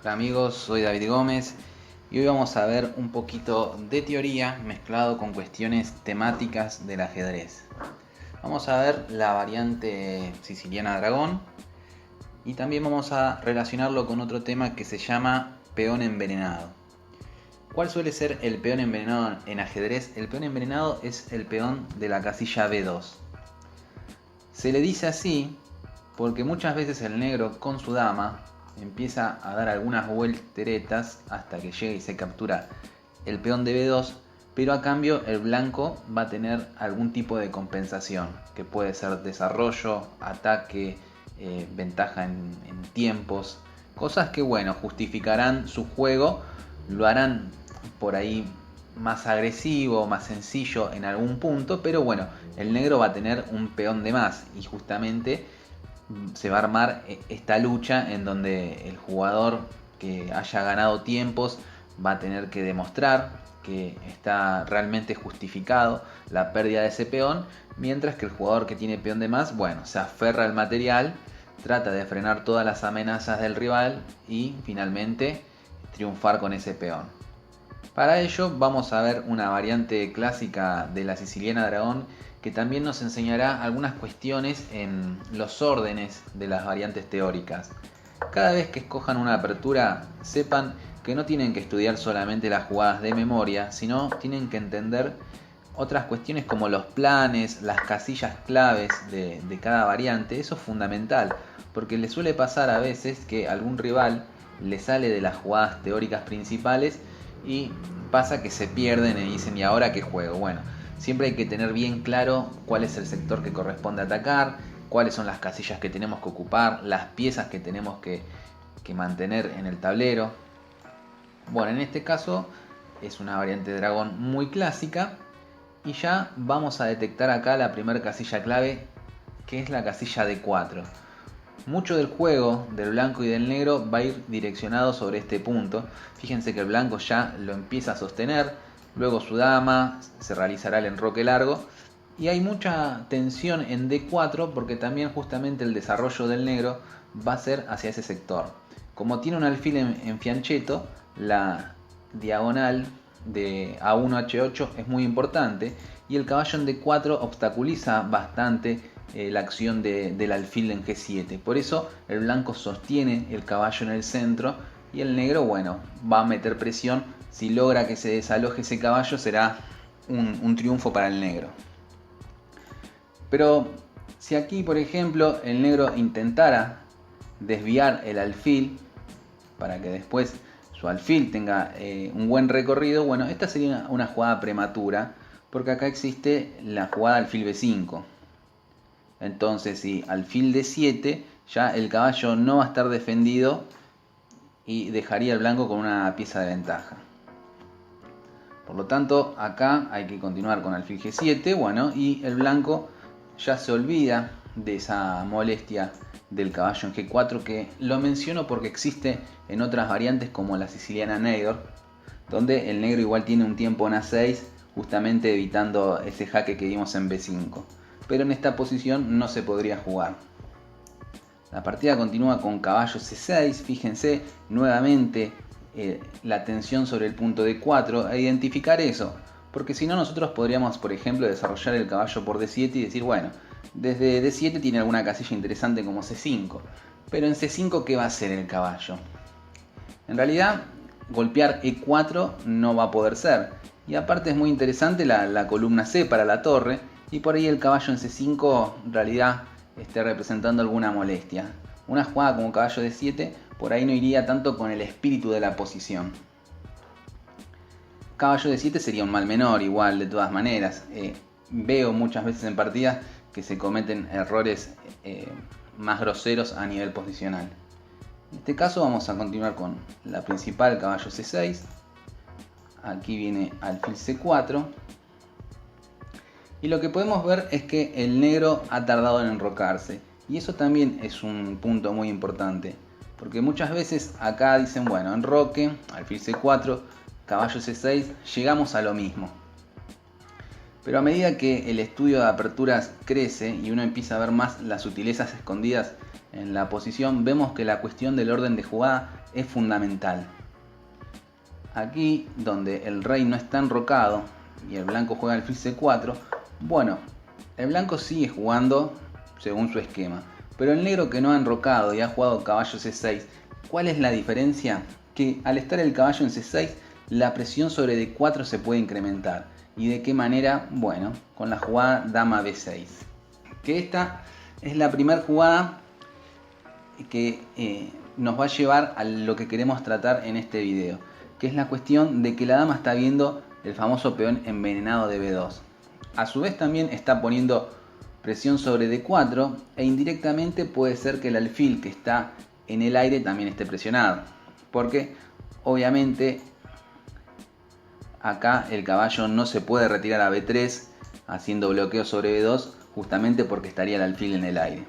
Hola amigos, soy David Gómez y hoy vamos a ver un poquito de teoría mezclado con cuestiones temáticas del ajedrez. Vamos a ver la variante siciliana dragón y también vamos a relacionarlo con otro tema que se llama peón envenenado. ¿Cuál suele ser el peón envenenado en ajedrez? El peón envenenado es el peón de la casilla B2. Se le dice así porque muchas veces el negro con su dama empieza a dar algunas volteretas hasta que llega y se captura el peón de B2, pero a cambio el blanco va a tener algún tipo de compensación, que puede ser desarrollo, ataque, ventaja en tiempos, cosas que bueno, justificarán su juego, lo harán por ahí más agresivo, más sencillo en algún punto, pero bueno, el negro va a tener un peón de más y justamente se va a armar esta lucha en donde el jugador que haya ganado tiempos va a tener que demostrar que está realmente justificado la pérdida de ese peón, mientras que el jugador que tiene peón de más, bueno, se aferra al material, trata de frenar todas las amenazas del rival y finalmente triunfar con ese peón. Para ello vamos a ver una variante clásica de la siciliana dragón que también nos enseñará algunas cuestiones en los órdenes de las variantes teóricas. Cada vez que escojan una apertura, sepan que no tienen que estudiar solamente las jugadas de memoria, sino tienen que entender otras cuestiones como los planes, las casillas claves de cada variante. Eso es fundamental, porque le suele pasar a veces que algún rival le sale de las jugadas teóricas principales y pasa que se pierden y dicen, ¿y ahora qué juego? Bueno, siempre hay que tener bien claro cuál es el sector que corresponde atacar, cuáles son las casillas que tenemos que ocupar, las piezas que tenemos que mantener en el tablero. Bueno, en este caso es una variante de dragón muy clásica y ya vamos a detectar acá la primera casilla clave, que es la casilla D4. Mucho del juego del blanco y del negro va a ir direccionado sobre este punto. Fíjense que el blanco ya lo empieza a sostener, luego su dama, se realizará el enroque largo y hay mucha tensión en D4 porque también justamente el desarrollo del negro va a ser hacia ese sector. Como tiene un alfil en fiancheto, la diagonal de A1H8 es muy importante y el caballo en D4 obstaculiza bastante la acción del alfil en G7. Por eso el blanco sostiene el caballo en el centro y el negro, bueno, va a meter presión. Si logra que se desaloje ese caballo será un triunfo para el negro. Pero si aquí, por ejemplo, el negro intentara desviar el alfil para que después su alfil tenga un buen recorrido, bueno, esta sería una jugada prematura porque acá existe la jugada alfil B5. Entonces, si alfil D7, ya el caballo no va a estar defendido y dejaría el blanco con una pieza de ventaja. Por lo tanto, acá hay que continuar con alfil G7, bueno, y el blanco ya se olvida de esa molestia del caballo en G4, que lo menciono porque existe en otras variantes como la siciliana Nador, donde el negro igual tiene un tiempo en A6, justamente evitando ese jaque que vimos en B5. Pero en esta posición no se podría jugar. La partida continúa con caballo C6, fíjense nuevamente la tensión sobre el punto D4, a identificar eso, porque si no nosotros podríamos, por ejemplo, desarrollar el caballo por D7 y decir, bueno, desde D7 tiene alguna casilla interesante como C5, pero en C5 ¿qué va a hacer el caballo? En realidad, golpear E4 no va a poder ser, y aparte es muy interesante la columna C para la torre, y por ahí el caballo en C5 en realidad esté representando alguna molestia. Una jugada como caballo D7 por ahí no iría tanto con el espíritu de la posición. Caballo D7 sería un mal menor igual de todas maneras. Veo muchas veces en partidas que se cometen errores más groseros a nivel posicional. En este caso vamos a continuar con la principal, caballo C6. Aquí viene alfil C4. Y lo que podemos ver es que el negro ha tardado en enrocarse. Y eso también es un punto muy importante. Porque muchas veces acá dicen, bueno, enroque, alfil C4, caballo C6, llegamos a lo mismo. Pero a medida que el estudio de aperturas crece y uno empieza a ver más las sutilezas escondidas en la posición, vemos que la cuestión del orden de jugada es fundamental. Aquí donde el rey no está enrocado y el blanco juega alfil c4, bueno, el blanco sigue jugando según su esquema, pero el negro que no ha enrocado y ha jugado caballo c6, ¿cuál es la diferencia? Que al estar el caballo en c6, la presión sobre d4 se puede incrementar. ¿Y de qué manera? Bueno, con la jugada dama b6. Que esta es la primera jugada que nos va a llevar a lo que queremos tratar en este video, que es la cuestión de que la dama está viendo el famoso peón envenenado de b2. A su vez también está poniendo presión sobre d4 e indirectamente puede ser que el alfil que está en el aire también esté presionado, porque obviamente acá el caballo no se puede retirar a b3 haciendo bloqueo sobre b2, justamente porque estaría el alfil en el aire.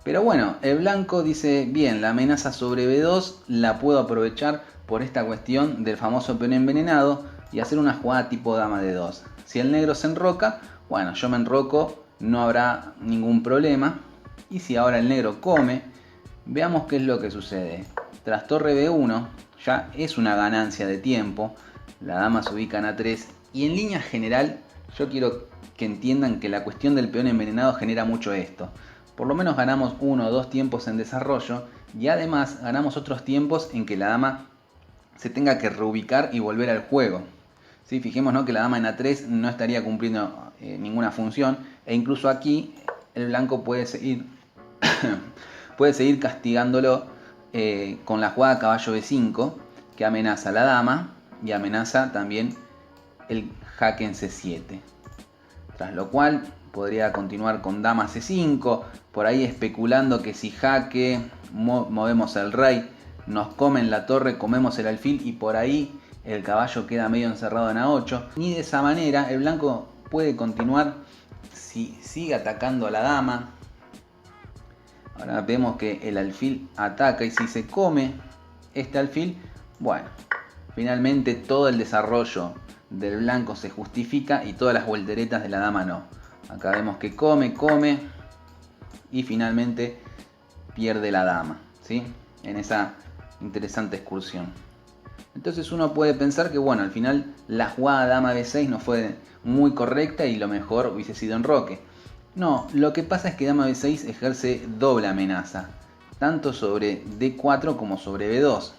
Pero bueno, el blanco dice, bien, la amenaza sobre b2 la puedo aprovechar por esta cuestión del famoso peón envenenado y hacer una jugada tipo dama d2. Si el negro se enroca, bueno, yo me enroco, no habrá ningún problema. Y si ahora el negro come, veamos qué es lo que sucede. Tras torre b1 ya es una ganancia de tiempo, la dama se ubica en a3 y en línea general yo quiero que entiendan que la cuestión del peón envenenado genera mucho esto. Por lo menos ganamos 1 o 2 tiempos en desarrollo y además ganamos otros tiempos en que la dama se tenga que reubicar y volver al juego. ¿Sí? Fijémonos que la dama en a3 no estaría cumpliendo ninguna función e incluso aquí el blanco puede seguir, puede seguir castigándolo con la jugada caballo b5 que amenaza a la dama y amenaza también el jaque en c7. Tras lo cual podría continuar con dama c5, por ahí especulando que si jaque, movemos el rey, nos comen la torre, comemos el alfil y por ahí el caballo queda medio encerrado en a8. Y de esa manera el blanco puede continuar si sigue atacando a la dama. Ahora vemos que el alfil ataca y si se come este alfil, bueno, finalmente todo el desarrollo del blanco se justifica y todas las volteretas de la dama no. Acá vemos que come y finalmente pierde la dama, ¿sí? En esa interesante excursión. Entonces uno puede pensar que bueno, al final la jugada dama b6 no fue muy correcta y lo mejor hubiese sido enroque. No, lo que pasa es que dama b6 ejerce doble amenaza, tanto sobre d4 como sobre b2.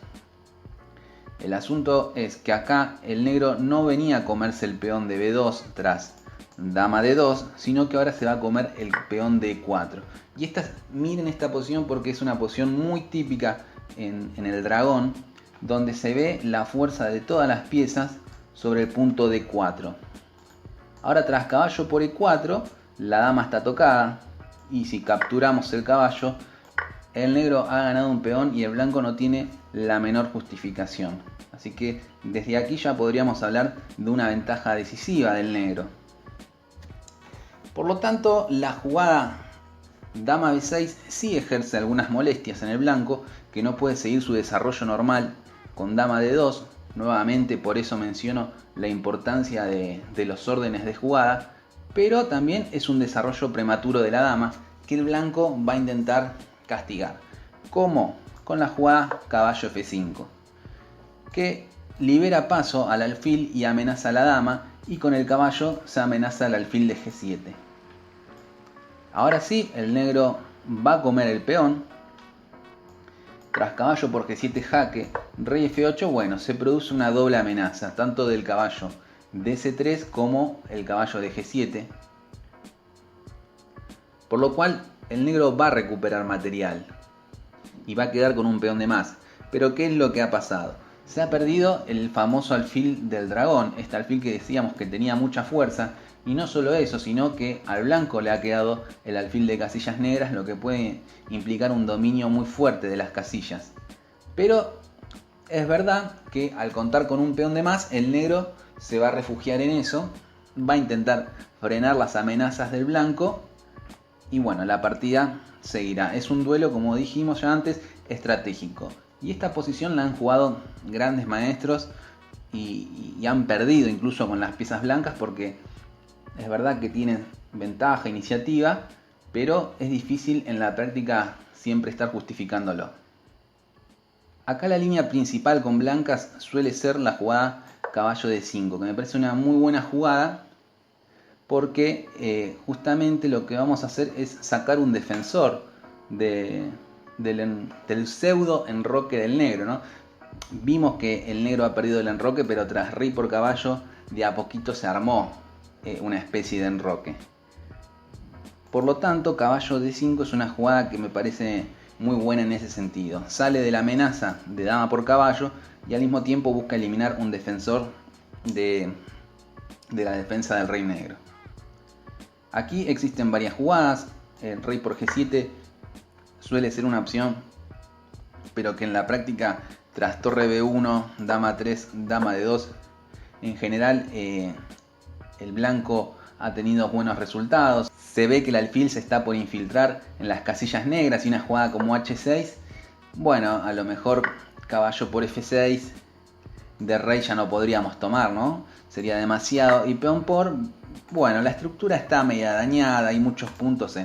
El asunto es que acá el negro no venía a comerse el peón de b2 tras dama d2, sino que ahora se va a comer el peón d4. Y miren esta posición porque es una posición muy típica en el dragón, donde se ve la fuerza de todas las piezas sobre el punto d4. Ahora tras caballo por e4, la dama está tocada y si capturamos el caballo, el negro ha ganado un peón y el blanco no tiene la menor justificación. Así que desde aquí ya podríamos hablar de una ventaja decisiva del negro. Por lo tanto, la jugada dama b6 sí ejerce algunas molestias en el blanco, que no puede seguir su desarrollo normal con dama d2. Nuevamente por eso menciono la importancia de los órdenes de jugada, pero también es un desarrollo prematuro de la dama que el blanco va a intentar castigar. ¿Cómo? Con la jugada caballo f5, que libera paso al alfil y amenaza a la dama, y con el caballo se amenaza al alfil de g7. Ahora sí, el negro va a comer el peón. Tras caballo por g7 jaque, rey f8, bueno, se produce una doble amenaza, tanto del caballo de c3 como el caballo de g7. Por lo cual el negro va a recuperar material y va a quedar con un peón de más. Pero ¿qué es lo que ha pasado? Se ha perdido el famoso alfil del dragón, este alfil que decíamos que tenía mucha fuerza, y no solo eso, sino que al blanco le ha quedado el alfil de casillas negras, lo que puede implicar un dominio muy fuerte de las casillas. Pero es verdad que al contar con un peón de más, el negro se va a refugiar en eso, va a intentar frenar las amenazas del blanco, y bueno, la partida seguirá. Es un duelo, como dijimos ya antes, estratégico. Y esta posición la han jugado grandes maestros y han perdido incluso con las piezas blancas, porque es verdad que tienen ventaja, iniciativa, pero es difícil en la práctica siempre estar justificándolo. Acá la línea principal con blancas suele ser la jugada caballo D5, que me parece una muy buena jugada porque justamente lo que vamos a hacer es sacar un defensor del pseudo enroque del negro, ¿no? Vimos que el negro ha perdido el enroque, pero tras rey por caballo de a poquito se armó una especie de enroque. Por lo tanto, caballo D5 es una jugada que me parece muy buena en ese sentido. Sale de la amenaza de dama por caballo y al mismo tiempo busca eliminar un defensor de la defensa del rey negro. Aquí existen varias jugadas. El rey por G7 suele ser una opción, pero que en la práctica tras torre B1, dama 3, dama D2, en general el blanco ha tenido buenos resultados. Se ve que el alfil se está por infiltrar en las casillas negras y una jugada como H6, bueno, a lo mejor caballo por F6 de rey ya no podríamos tomar, ¿no? Sería demasiado. Y peón por... Bueno, la estructura está media dañada, hay muchos puntos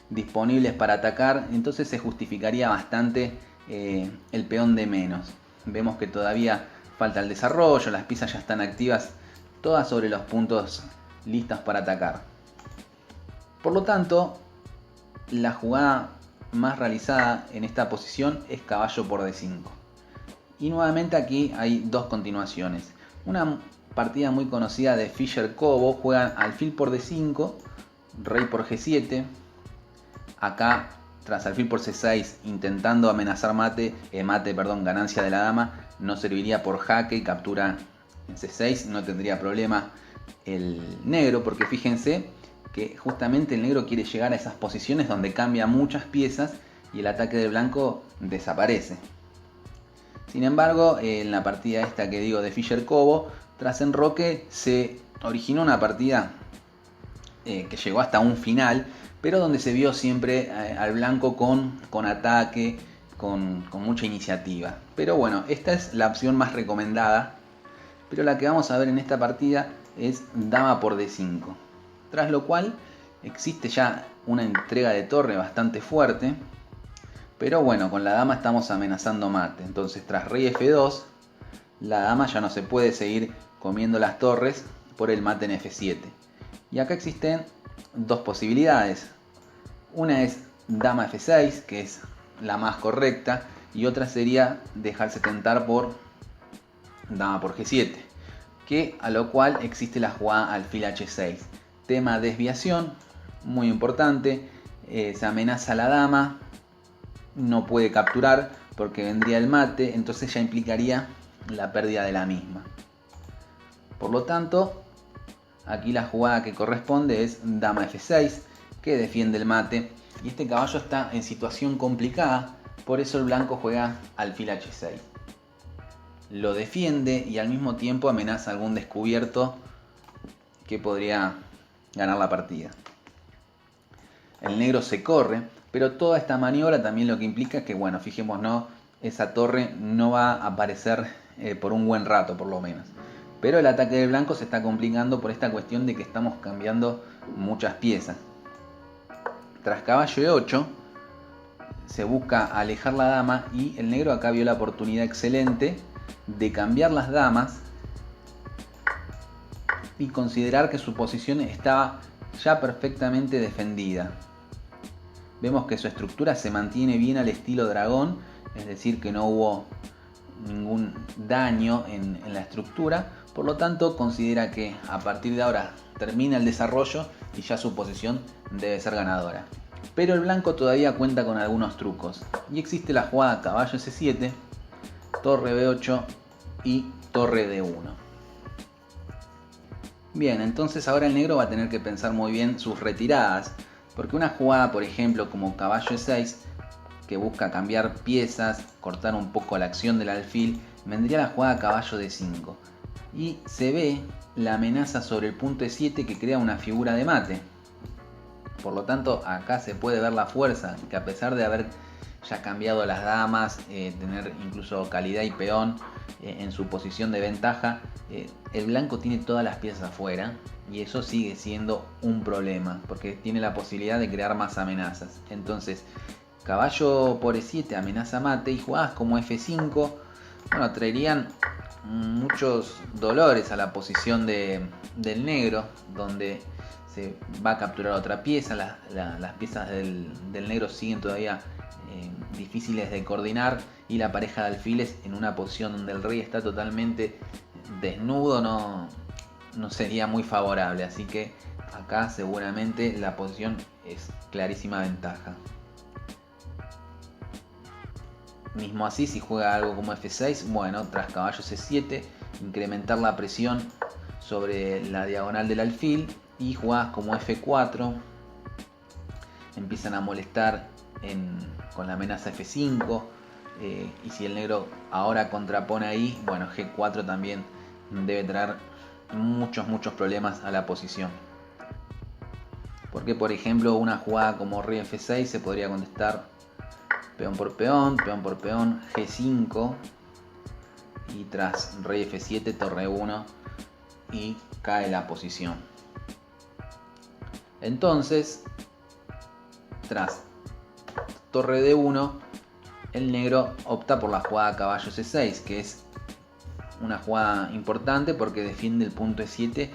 disponibles para atacar, entonces se justificaría bastante el peón de menos. Vemos que todavía falta el desarrollo, las piezas ya están activas, todas sobre los puntos listas para atacar. Por lo tanto, la jugada más realizada en esta posición es caballo por D5. Y nuevamente aquí hay dos continuaciones. Una partida muy conocida de Fischer-Cobo, juegan alfil por D5, rey por G7. Acá, tras alfil por C6, intentando amenazar ganancia de la dama, no serviría por jaque y captura en C6, no tendría problema el negro, porque fíjense que justamente el negro quiere llegar a esas posiciones donde cambia muchas piezas y el ataque del blanco desaparece. Sin embargo, en la partida esta que digo de Fischer-Cobo, tras enroque se originó una partida que llegó hasta un final, pero donde se vio siempre al blanco con ataque, con mucha iniciativa. Pero bueno, esta es la opción más recomendada, pero la que vamos a ver en esta partida es dama por D5. Tras lo cual existe ya una entrega de torre bastante fuerte, pero bueno, con la dama estamos amenazando mate. Entonces tras rey F2, la dama ya no se puede seguir comiendo las torres por el mate en F7. Y acá existen dos posibilidades. Una es dama F6, que es la más correcta, y otra sería dejarse tentar por dama por G7, a lo cual existe la jugada alfil H6. Tema desviación, muy importante, se amenaza a la dama, no puede capturar porque vendría el mate, entonces ya implicaría la pérdida de la misma. Por lo tanto, aquí la jugada que corresponde es dama F6, que defiende el mate, y este caballo está en situación complicada, por eso el blanco juega alfil H6. Lo defiende y al mismo tiempo amenaza algún descubierto que podría ganar la partida. El negro se corre, pero toda esta maniobra también lo que implica es que, bueno, fijémonos, esa torre no va a aparecer por un buen rato por lo menos. Pero el ataque del blanco se está complicando por esta cuestión de que estamos cambiando muchas piezas. Tras caballo E8 se busca alejar la dama y el negro acá vio la oportunidad excelente de cambiar las damas y considerar que su posición estaba ya perfectamente defendida. Vemos que su estructura se mantiene bien al estilo dragón, es decir que no hubo ningún daño en la estructura, por lo tanto considera que a partir de ahora termina el desarrollo y ya su posición debe ser ganadora. Pero el blanco todavía cuenta con algunos trucos y existe la jugada caballo C7, torre B8 y torre D1. Bien, entonces ahora el negro va a tener que pensar muy bien sus retiradas, porque una jugada, por ejemplo, como caballo E6, que busca cambiar piezas, cortar un poco la acción del alfil, vendría la jugada caballo D5. Y se ve la amenaza sobre el punto E7 que crea una figura de mate. Por lo tanto, acá se puede ver la fuerza, que a pesar de haber ya cambiado las damas, tener incluso calidad y peón en su posición de ventaja, el blanco tiene todas las piezas afuera y eso sigue siendo un problema porque tiene la posibilidad de crear más amenazas. Entonces, Caballo por E7 amenaza mate y jugadas como F5, bueno, traerían muchos dolores a la posición del negro, donde se va a capturar otra pieza. Las piezas del negro siguen todavía difíciles de coordinar, y la pareja de alfiles en una posición donde el rey está totalmente desnudo no sería muy favorable. Así que acá seguramente la posición es clarísima ventaja. Mismo así, si juega algo como F6, bueno, tras caballo C7, incrementar la presión sobre la diagonal del alfil, y jugadas como F4 empiezan a molestar con la amenaza F5, y si el negro ahora contrapone ahí, bueno, G4 también debe traer muchos problemas a la posición. Porque por ejemplo una jugada como rey F6 se podría contestar peón por peón, G5, y tras rey F7, torre 1, y cae la posición. Entonces, tras torre D1, el negro opta por la jugada caballo C6, que es una jugada importante porque defiende el punto E7,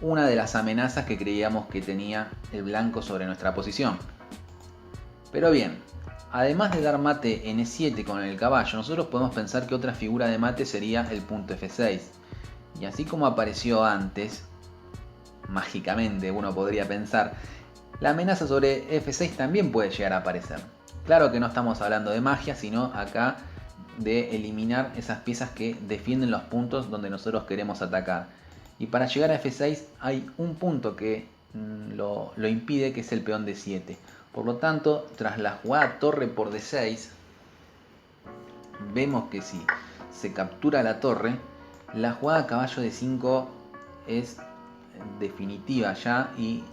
una de las amenazas que creíamos que tenía el blanco sobre nuestra posición. Pero bien, además de dar mate en E7 con el caballo, nosotros podemos pensar que otra figura de mate sería el punto F6. Y así como apareció antes, mágicamente uno podría pensar, la amenaza sobre F6 también puede llegar a aparecer. Claro que no estamos hablando de magia, sino acá de eliminar esas piezas que defienden los puntos donde nosotros queremos atacar. Y para llegar a F6 hay un punto que lo impide, que es el peón D7. Por lo tanto, tras la jugada torre por D6, vemos que si se captura la torre, la jugada caballo D5 es definitiva ya y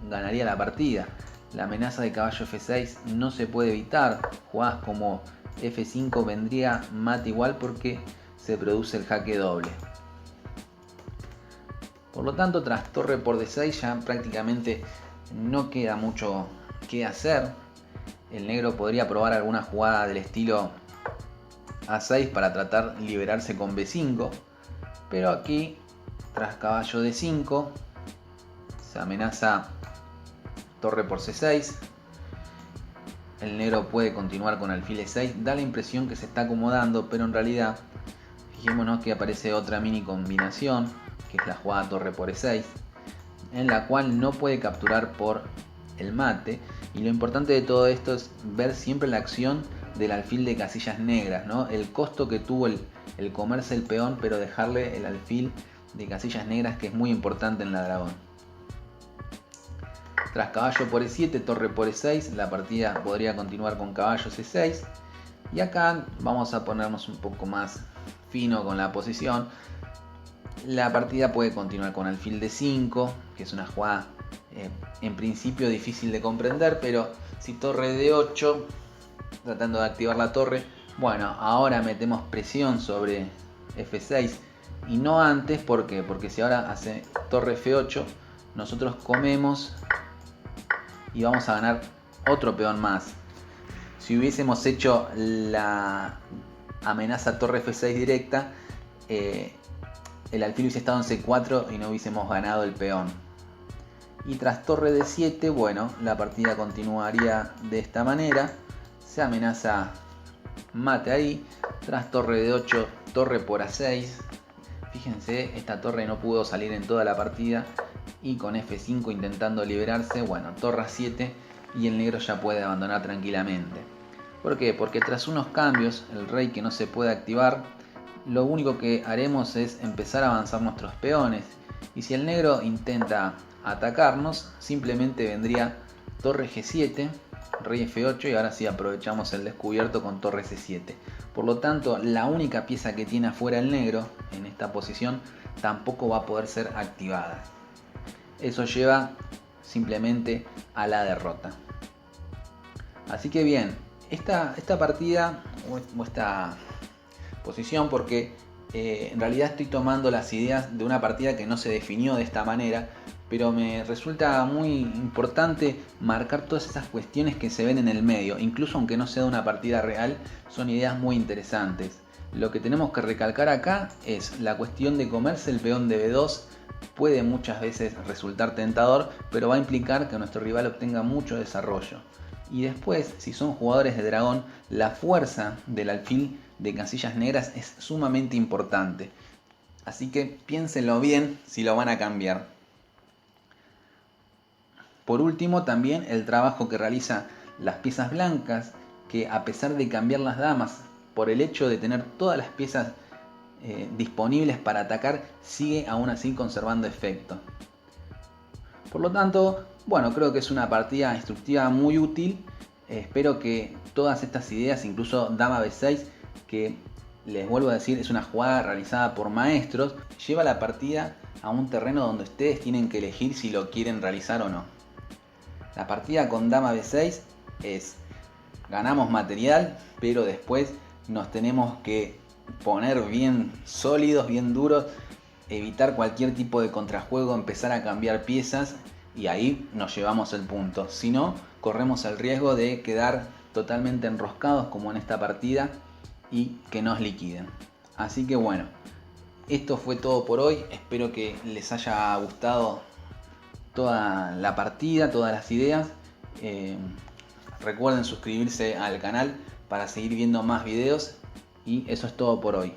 ganaría la partida. La amenaza de caballo F6 no se puede evitar. Jugadas como F5 vendría mate igual porque se produce el jaque doble. Por lo tanto, tras torre por D6 ya prácticamente no queda mucho que hacer. El negro podría probar alguna jugada del estilo A6 para tratar de liberarse con B5, pero aquí tras caballo D5 se amenaza torre por C6. El negro puede continuar con alfil E6, da la impresión que se está acomodando, pero en realidad fijémonos que aparece otra mini combinación, que es la jugada torre por E6, en la cual no puede capturar por el mate. Y lo importante de todo esto es ver siempre la acción del alfil de casillas negras, ¿no? El costo que tuvo el comerse el peón, pero dejarle el alfil de casillas negras, que es muy importante en la dragón. Tras caballo por E7, torre por E6, la partida podría continuar con caballo C6. Y acá vamos a ponernos un poco más fino con la posición. La partida puede continuar con alfil D5, que es una jugada en principio difícil de comprender, pero si torre D8, tratando de activar la torre, bueno, ahora metemos presión sobre F6 y no antes. ¿Por qué? Porque si ahora hace torre F8, nosotros comemos y vamos a ganar otro peón más. Si hubiésemos hecho la amenaza torre F6 directa, el alfil hubiese estado en C4 y no hubiésemos ganado el peón. Y tras torre D7, bueno, la partida continuaría de esta manera. Se amenaza mate ahí. Tras torre D8, torre por A6. Fíjense, esta torre no pudo salir en toda la partida. Y con F5 intentando liberarse, bueno, torre A7 y el negro ya puede abandonar tranquilamente. ¿Por qué? Porque tras unos cambios, el rey que no se puede activar, lo único que haremos es empezar a avanzar nuestros peones. Y si el negro intenta atacarnos, simplemente vendría torre G7, rey F8, y ahora sí aprovechamos el descubierto con torre C7. Por lo tanto, la única pieza que tiene afuera el negro en esta posición tampoco va a poder ser activada. Eso lleva simplemente a la derrota. Así que bien, esta partida o esta posición, porque en realidad estoy tomando las ideas de una partida que no se definió de esta manera, pero me resulta muy importante marcar todas esas cuestiones que se ven en el medio, incluso aunque no sea una partida real, son ideas muy interesantes. Lo que tenemos que recalcar acá es la cuestión de comerse el peón de B2. Puede muchas veces resultar tentador, pero va a implicar que nuestro rival obtenga mucho desarrollo. Y después, si son jugadores de dragón, la fuerza del alfil de casillas negras es sumamente importante. Así que piénsenlo bien si lo van a cambiar. Por último, también el trabajo que realiza las piezas blancas, que a pesar de cambiar las damas, por el hecho de tener todas las piezas disponibles para atacar, sigue aún así conservando efecto. Por lo tanto, bueno, creo que es una partida instructiva muy útil. Espero que todas estas ideas, incluso Dama B6, que les vuelvo a decir es una jugada realizada por maestros, lleva la partida a un terreno donde ustedes tienen que elegir si lo quieren realizar o no. La partida con Dama B6 es: ganamos material, pero después nos tenemos que poner bien sólidos, bien duros, evitar cualquier tipo de contrajuego, empezar a cambiar piezas y ahí nos llevamos el punto. Si no, corremos el riesgo de quedar totalmente enroscados como en esta partida y que nos liquiden. Así que bueno, esto fue todo por hoy. Espero que les haya gustado toda la partida, todas las ideas. Recuerden suscribirse al canal para seguir viendo más videos y eso es todo por hoy.